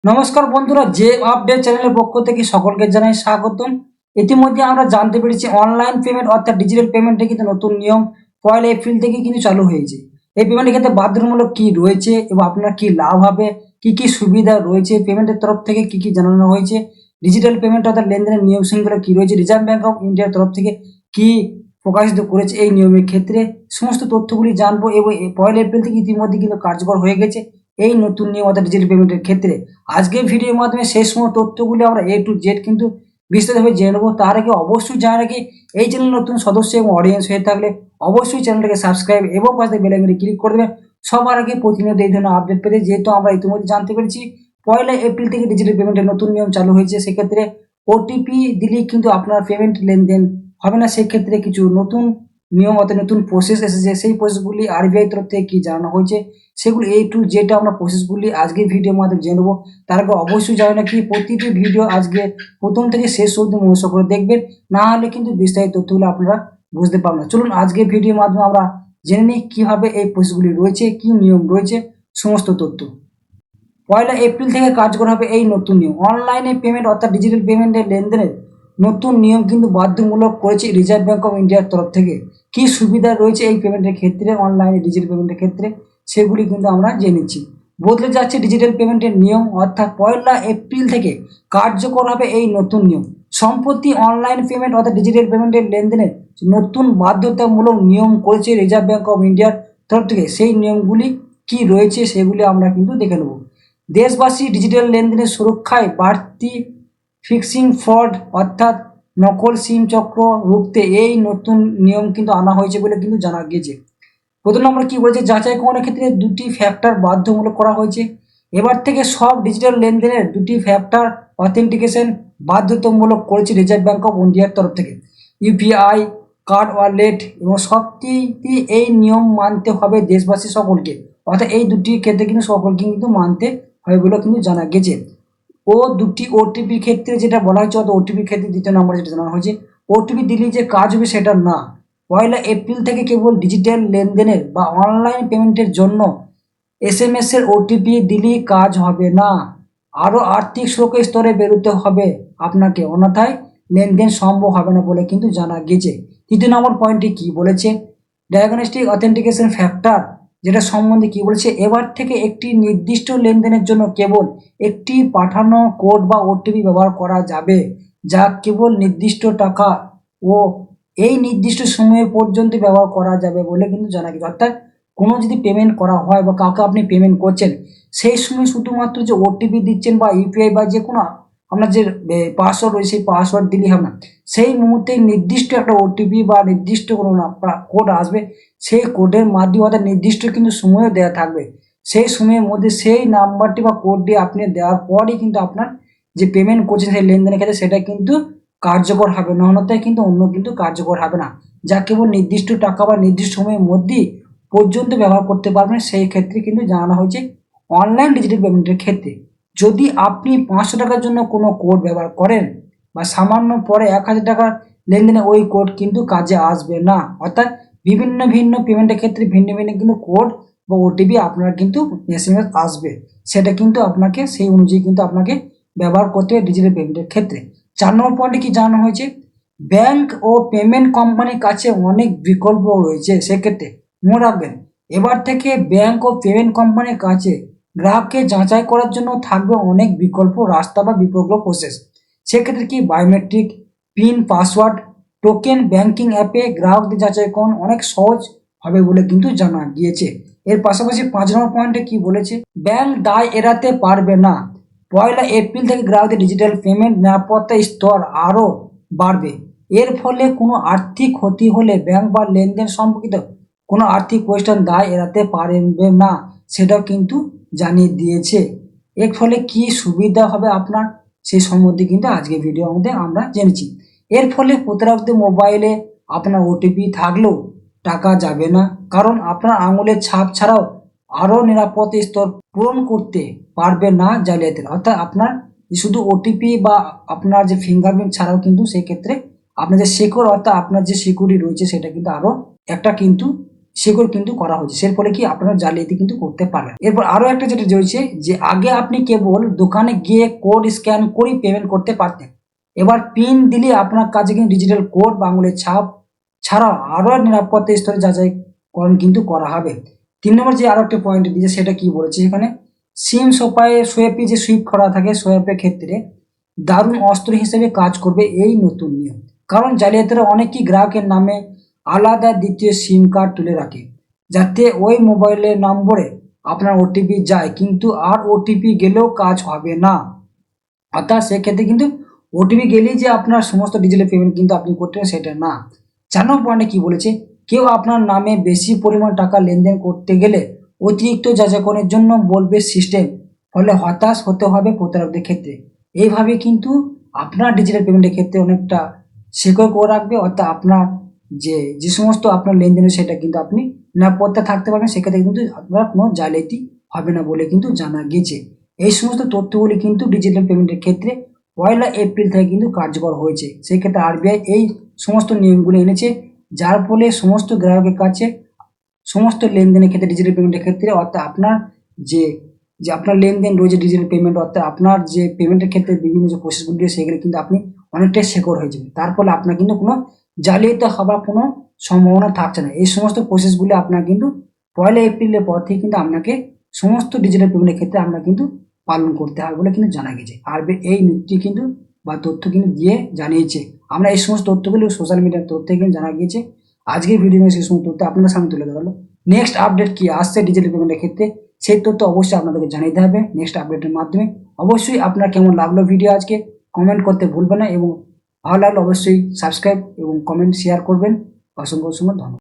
নমস্কার বন্ধুরা, যে আপডেট চ্যানেলের পক্ষ থেকে সকলকে জানাই স্বাগতম। ইতিমধ্যে আমরা জানতে পেরেছি অনলাইন পেমেন্ট অর্থাৎ ডিজিটাল পেমেন্টে কিন্তু নতুন নিয়ম 1 এপ্রিল থেকে কিন্তু চালু হয়েছে। এই পেমেন্টের ক্ষেত্রে বাধ্যতামূলক কি রয়েছে এবং আপনার কি লাভ হবে, কি কি সুবিধা রয়েছে, পেমেন্টের তরফ থেকে কি কি জানানো হয়েছে, ডিজিটাল পেমেন্ট অর্থাৎ লেনদেনের নিয়ম শৃঙ্খলা কি রয়েছে, রিজার্ভ ব্যাঙ্ক অফ ইন্ডিয়ার তরফ থেকে কি প্রকাশিত করেছে এই নিয়মের ক্ষেত্রে, সমস্ত তথ্যগুলি জানবো। এবং 1 এপ্রিল থেকে ইতিমধ্যে কিন্তু কার্যকর হয়ে গেছে এই নতুন নিয়ম অর্থাৎ ডিজিটাল পেমেন্টের ক্ষেত্রে। আজকের ভিডিওর মাধ্যমে সেই সময় তথ্যগুলি আমরা A to Z কিন্তু বিস্তারিতভাবে জেনে নেবো। তার আগে অবশ্যই জানার আগে এই চ্যানেল নতুন সদস্য এবং অডিয়েন্স হয়ে থাকলে অবশ্যই চ্যানেলটাকে সাবস্ক্রাইব এবং পাশে বেল আইকনে ক্লিক করে দেবেন সবার আগে প্রতিনিয়ত এই ধরনের আপডেট পেতে। যেহেতু আমরা ইতিমধ্যে জানতে পেরেছি 1 এপ্রিল থেকে ডিজিটাল পেমেন্টের নতুন নিয়ম চালু হয়েছে, সেক্ষেত্রে ওটিপি দিলেই কিন্তু আপনার পেমেন্ট লেনদেন হবে না। সেক্ষেত্রে কিছু নতুন নিয়ম অর্থাৎ নতুন প্রসেস এসেছে, সেই প্রসেসগুলি RBI তরফ থেকে কি জানানো হয়েছে সেগুলি A to Z আমরা প্রসেসগুলি আজকে ভিডিওর মাধ্যমে জেনে নেবো। তার আগে অবশ্যই জানেন না কি প্রতিটি ভিডিও আজকে প্রথম থেকে শেষ অবধি মনোযোগ করে দেখবেন, না হলে কিন্তু বিস্তারিত তথ্যগুলো আপনারা বুঝতে পারবেন না। চলুন আজকে ভিডিওর মাধ্যমে আমরা জেনে নিই কীভাবে এই প্রসেসগুলি রয়েছে, কি নিয়ম রয়েছে, সমস্ত তথ্য। 1 এপ্রিল থেকে কার্যকর হবে এই নতুন নিয়ম। অনলাইনে পেমেন্ট অর্থাৎ ডিজিটাল পেমেন্টের লেনদেনের নতুন নিয়ম কিন্তু বাধ্যতামূলক করেছে রিজার্ভ ব্যাঙ্ক অফ ইন্ডিয়ার তরফ থেকে। কি সুবিধা রয়েছে এই পেমেন্টের ক্ষেত্রে, অনলাইনে ডিজিটাল পেমেন্টের ক্ষেত্রে, সেগুলি কিন্তু আমরা জেনেছি। বদলে যাচ্ছে ডিজিটাল পেমেন্টের নিয়ম অর্থাৎ 1 এপ্রিল থেকে কার্যকর হবে এই নতুন নিয়ম। সম্প্রতি অনলাইন পেমেন্ট অর্থাৎ ডিজিটাল পেমেন্টের লেনদেনের নতুন বাধ্যতামূলক নিয়ম করেছে রিজার্ভ ব্যাঙ্ক অফ ইন্ডিয়ার তরফ থেকে। সেই নিয়মগুলি কি রয়েছে সেগুলি আমরা কিন্তু দেখে নেব। দেশবাসী ডিজিটাল লেনদেনের সুরক্ষায় বাড়তি ফিক্সিং ফ্রড অর্থাৎ নকল সিম চক্র রুখতে এই নতুন নিয়ম কিন্তু আনা হয়েছে বলে কিন্তু জানা গিয়েছে। প্রথম নম্বর কি বলেছে, যাচাই করার ক্ষেত্রে 2টি ফ্যাক্টর বাধ্যতামূলক করা হয়েছে। এবার থেকে সব ডিজিটাল লেনদেনের 2টি ফ্যাক্টর অথেন্টিকেশন বাধ্যতামূলক করেছে রিজার্ভ ব্যাঙ্ক অফ ইন্ডিয়ার তরফ থেকে। ইউপিআই, কার্ড ওয়ালেট এবং সবটি এই নিয়ম মানতে হবে দেশবাসী সকলকে, অর্থাৎ এই দুটি ক্ষেত্রে কিন্তু সকলকে কিন্তু মানতে হবে বলে কিন্তু জানা গেছে। ও 2টি ওটিপির ক্ষেত্রে যেটা বলা হয়েছে, অর্থাৎ ওটিপির ক্ষেত্রে দ্বিতীয় নম্বর যেটা জানানো হয়েছে, ওটিপি দিলে যে কাজ হবে সেটা না। 1 এপ্রিল থেকে কেবল ডিজিটাল লেনদেনের বা অনলাইন পেমেন্টের জন্য SMS এর ওটিপি দিলেই কাজ হবে না, আরও আর্থিক সুরক্ষা স্তরে বেরোতে হবে আপনাকে, অন্যথায় লেনদেন সম্ভব হবে না বলে কিন্তু জানা গেছে। তৃতীয় নম্বর পয়েন্টটি কি বলেছে, ডায়াগনস্টিক অথেন্টিকেশন ফ্যাক্টর যেটা সম্বন্ধে কি বলেছে, এবার থেকে একটি নির্দিষ্ট লেনদেনের জন্য কেবল একটি পাঠানো কোড বা ওটিপি ব্যবহার করা যাবে, যা কেবল নির্দিষ্ট টাকা ও এই নির্দিষ্ট সময় পর্যন্ত ব্যবহার করা যাবে বলে কিন্তু জানা গেছে। অর্থাৎ কোনো যদি পেমেন্ট করা হয় বা কাউকে আপনি পেমেন্ট করছেন, সেই সময় শুধুমাত্র যে ওটিপি দিচ্ছেন বা ইউপিআই বা যে কোনো আপনার যে পাসওয়ার্ড রয়েছে সেই পাসওয়ার্ড দিলেই হবে না। সেই মুহূর্তে নির্দিষ্ট একটা ওটিপি বা নির্দিষ্ট কোনো কোড আসবে, সেই কোডের মাধ্যমে অর্থাৎ নির্দিষ্ট কিন্তু সময়ও দেওয়া থাকবে। সেই সময়ের মধ্যে সেই নাম্বারটি বা কোডটি আপনি দেওয়ার পরই কিন্তু আপনার যে পেমেন্ট করছেন সেই লেনদেনের ক্ষেত্রে সেটা কিন্তু কার্যকর হবে না, অন্যথায় কিন্তু অন্য কিন্তু কার্যকর হবে না। যা কেবল নির্দিষ্ট টাকা বা নির্দিষ্ট সময়ের মধ্যেই পর্যন্ত ব্যবহার করতে পারবেন, সেই ক্ষেত্রে কিন্তু জানানো হয়েছে অনলাইন ডিজিটাল পেমেন্টের ক্ষেত্রে। যদি আপনি 500 টাকার জন্য কোনো কোড ব্যবহার করেন বা সামান্য পরে 1000 টাকার লেনদেনে ওই কোড কিন্তু কাজে আসবে না। অর্থাৎ বিভিন্ন ভিন্ন পেমেন্টের ক্ষেত্রে ভিন্ন ভিন্ন কিন্তু কোড বা ওটিপি আপনার কিন্তু SMS আসবে, সেটা কিন্তু আপনাকে সেই অনুযায়ী কিন্তু আপনাকে ব্যবহার করতে হবে ডিজিটাল পেমেন্টের ক্ষেত্রে। 4 নম্বর পয়েন্টে কি জানানো হয়েছে, ব্যাংক ও পেমেন্ট কোম্পানির কাছে অনেক বিকল্প রয়েছে। সেক্ষেত্রে মনে রাখবেন, এবার থেকে ব্যাংক ও পেমেন্ট কোম্পানির কাছে গ্রাহককে যাচাই করার জন্য থাকবে অনেক বিকল্প রাস্তা বা বিকল্প প্রসেস। সেক্ষেত্রে কি biometric, pin, password, token banking অ্যাপে গ্রাহকদের যাচাইকরণ অনেক সহজ হবে বলে কিন্তু জানা গিয়েছে। এর পাশাপাশি 5 নম্বর পয়েন্টে কি বলেছে, ব্যাংক দায় এড়াতে পারবে না। 1 এপ্রিল থেকে গ্রাহকদের ডিজিটাল পেমেন্ট নিরাপত্তার স্তর আরও বাড়বে। এর ফলে কোনো আর্থিক ক্ষতি হলে ব্যাংক বা লেনদেন সম্পর্কিত কোনো আর্থিক প্রতিষ্ঠান দায় এড়াতে পারবে না, সেটাও কিন্তু জানিয়ে দিয়েছে। এর ফলে কি সুবিধা হবে আপনার, সেই সম্বন্ধে কিন্তু আজকে ভিডিওর মধ্যে আমরা জেনেছি। এর ফলে প্রতারকদের মোবাইলে আপনার ওটিপি থাকলেও টাকা যাবে না, কারণ আপনার আঙুলের ছাপ ছাড়াও আরও নিরাপত্তা স্তর পূরণ করতে পারবে না জালিয়াতিরা। অর্থাৎ আপনার শুধু ওটিপি বা আপনার যে ফিঙ্গারপ্রিন্ট ছাড়াও কিন্তু সেই ক্ষেত্রে আপনার যে সিকিউর অর্থাৎ আপনার যে সিকিউরিটি রয়েছে সেটা কিন্তু আরও একটা কিন্তু সেগুলো কিন্তু করা হয়েছে। এর ফলে কি আপনারা জালিয়াতি কিন্তু করতে পারবেন। এরপর আরো একটা যেটা রয়েছে যে আগে আপনি কেবল দোকানে গিয়ে কোড স্ক্যান করেই পেমেন্ট করতে পারতেন। এবার পিন দিলে আপনার কাছে কিন্তু ডিজিটাল কোড বা আঙুলের ছাপ ছাড়াও আরো নিরাপত্তা স্তরে যাচাইকরণ কিন্তু করা হবে। 3 নম্বর যে আরো একটা পয়েন্ট দিয়েছে সেটা কি বলেছে এখানে, সিম সোয়াইপে যে সুইপ করা থাকে সোয়াইপের ক্ষেত্রে দারুণ অস্ত্র হিসেবে কাজ করবে এই নতুন নিয়ম। কারণ জালিয়াতিরা অনেকেই গ্রাহকের নামে আলাদা দ্বিতীয় সিম কার্ড তুলে রাখে, যাতে ওই মোবাইলের নম্বরে আপনার ওটিপি যায় কিন্তু আর ওটিপি গেলেও কাজ হবে না। অর্থাৎ সেক্ষেত্রে কিন্তু ওটিপি গেলেই যে আপনার সমস্ত ডিজিটাল পেমেন্ট কিন্তু আপনি করতে পারেন সেটা না। 4 নম্বর পয়েন্টে কি বলেছে, কেউ আপনার নামে বেশি পরিমাণ টাকা লেনদেন করতে গেলে অতিরিক্ত যাচাইকরণের জন্য বলবে সিস্টেম, ফলে হতাশ হতে হবে প্রতারকদের ক্ষেত্রে। এইভাবে কিন্তু আপনার ডিজিটাল পেমেন্টের ক্ষেত্রে অনেকটা সিকিউর করে রাখবে, অর্থাৎ আপনার যে সমস্ত আপনার লেনদেন সেটা কিন্তু আপনি নিরাপত্তা থাকতে পারবেন, সেক্ষেত্রে কিন্তু আপনার কোনো জালিয়াতি হবে না বলে কিন্তু জানা গেছে। এই সমস্ত তথ্যগুলি কিন্তু ডিজিটাল পেমেন্টের ক্ষেত্রে 1 এপ্রিল থেকে কিন্তু কার্যকর হয়েছে। সেক্ষেত্রে আরবিআই এই সমস্ত নিয়মগুলো এনেছে, যার ফলে সমস্ত গ্রাহকের কাছে সমস্ত লেনদেনের ক্ষেত্রে ডিজিটাল পেমেন্টের ক্ষেত্রে অর্থাৎ আপনার যে যে আপনার লেনদেন রয়েছে ডিজিটাল পেমেন্ট, অর্থাৎ আপনার যে পেমেন্টের ক্ষেত্রে বিভিন্ন যে প্রসেসগুলি সেগুলো কিন্তু আপনি অনেকটাই সিকিউর হয়ে যাবে। তার ফলে আপনার কিন্তু কোনো জালিয়াতি হবার কোনো সম্ভাবনা থাকছে না। এই সমস্ত প্রসেসগুলি আপনার কিন্তু 1 এপ্রিলের পর থেকে কিন্তু আপনাকে সমস্ত ডিজিটাল পেমেন্টের ক্ষেত্রে আমরা কিন্তু পালন করতে হবে বলে কিন্তু জানা গেছে। আর এই নীতি কিন্তু বা তথ্য কিন্তু দিয়ে জানিয়েছে। আমরা এই সমস্ত তথ্যগুলো সোশ্যাল মিডিয়ার তথ্যে কিন্তু জানা গিয়েছে। আজকের ভিডিও সেই সমস্ত তথ্য আপনাদের সামনে তুলে ধরলো। নেক্সট আপডেট কি আসছে ডিজিটাল পেমেন্টের ক্ষেত্রে সেই তথ্য অবশ্যই আপনাদেরকে জানাতে হবে নেক্সট আপডেটের মাধ্যমে। অবশ্যই আপনার কেমন লাগলো ভিডিও আজকে কমেন্ট করতে ভুলবেন না, এবং ভালো লাগলে অবশ্যই সাবস্ক্রাইব এবং কমেন্ট শেয়ার করবেন। অসংখ্য অসংখ্য ধন্যবাদ।